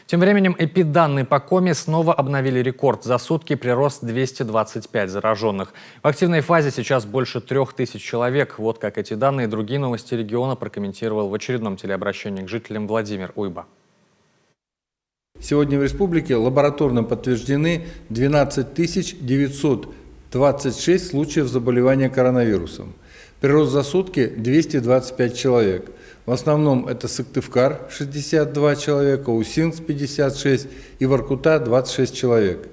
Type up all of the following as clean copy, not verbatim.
Тем временем эпиданные по Коми снова обновили рекорд. За сутки прирост 225 зараженных. В активной фазе сейчас больше 3000 человек. Вот как эти данные и другие новости региона прокомментировал в очередном телеобращении к жителям Владимир Уйба. Сегодня в республике лабораторно подтверждены 12 926 случаев заболевания коронавирусом. Прирост за сутки 225 человек. В основном это Сыктывкар – 62 человека, Усинск – 56 и Воркута – 26 человек.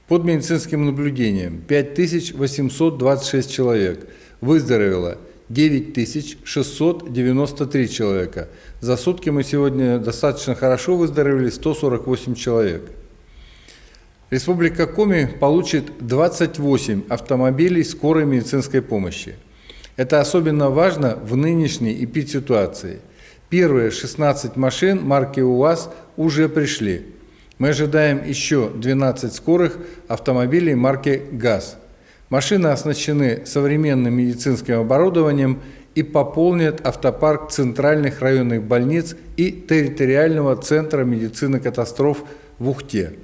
Под медицинским наблюдением 5826 человек. Выздоровело 9693 человека. За сутки мы сегодня достаточно хорошо выздоровели 148 человек. Республика Коми получит 28 автомобилей скорой медицинской помощи. Это особенно важно в нынешней эпидситуации. Первые 16 машин марки УАЗ уже пришли. Мы ожидаем еще 12 скорых автомобилей марки ГАЗ. Машины оснащены современным медицинским оборудованием и пополнят автопарк центральных районных больниц и территориального центра медицины катастроф в Ухте.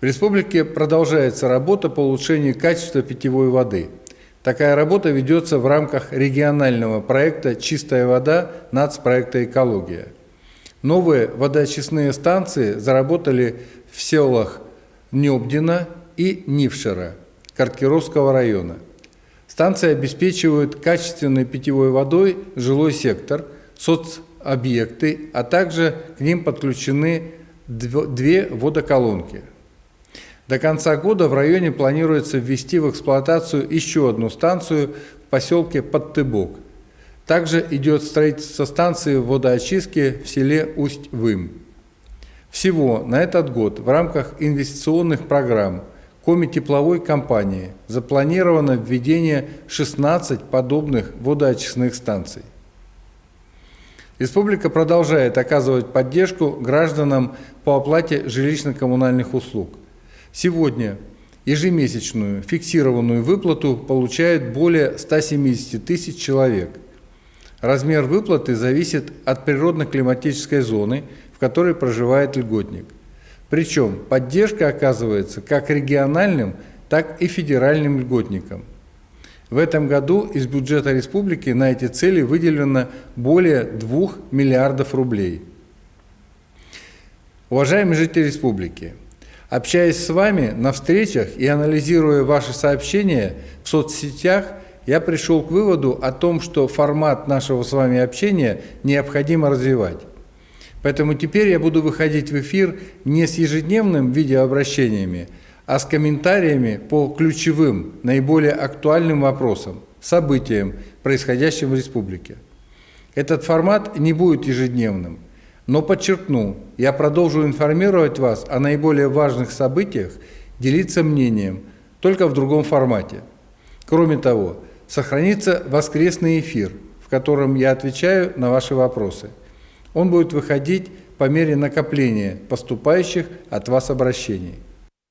В республике продолжается работа по улучшению качества питьевой воды. Такая работа ведется в рамках регионального проекта «Чистая вода» нацпроекта «Экология». Новые водоочистные станции заработали в селах Нёбдино и Нившера Карткировского района. Станции обеспечивают качественной питьевой водой жилой сектор, соцобъекты, а также к ним подключены две водоколонки. До конца года в районе планируется ввести в эксплуатацию еще одну станцию в поселке Подтыбок. Также идет строительство станции водоочистки в селе Усть-Вым. Всего на этот год в рамках инвестиционных программ Коми тепловой компании запланировано введение 16 подобных водоочистных станций. Республика продолжает оказывать поддержку гражданам по оплате жилищно-коммунальных услуг. Сегодня ежемесячную фиксированную выплату получают более 170 тысяч человек. Размер выплаты зависит от природно-климатической зоны, в которой проживает льготник. Причем поддержка оказывается как региональным, так и федеральным льготникам. В этом году из бюджета республики на эти цели выделено более 2 миллиардов рублей. Уважаемые жители республики, общаясь с вами на встречах и анализируя ваши сообщения в соцсетях, я пришел к выводу о том, что формат нашего с вами общения необходимо развивать. Поэтому теперь я буду выходить в эфир не с ежедневными видеообращениями, а с комментариями по ключевым, наиболее актуальным вопросам, событиям, происходящим в республике. Этот формат не будет ежедневным. Но подчеркну, я продолжу информировать вас о наиболее важных событиях, делиться мнением, только в другом формате. Кроме того, сохранится воскресный эфир, в котором я отвечаю на ваши вопросы. Он будет выходить по мере накопления поступающих от вас обращений.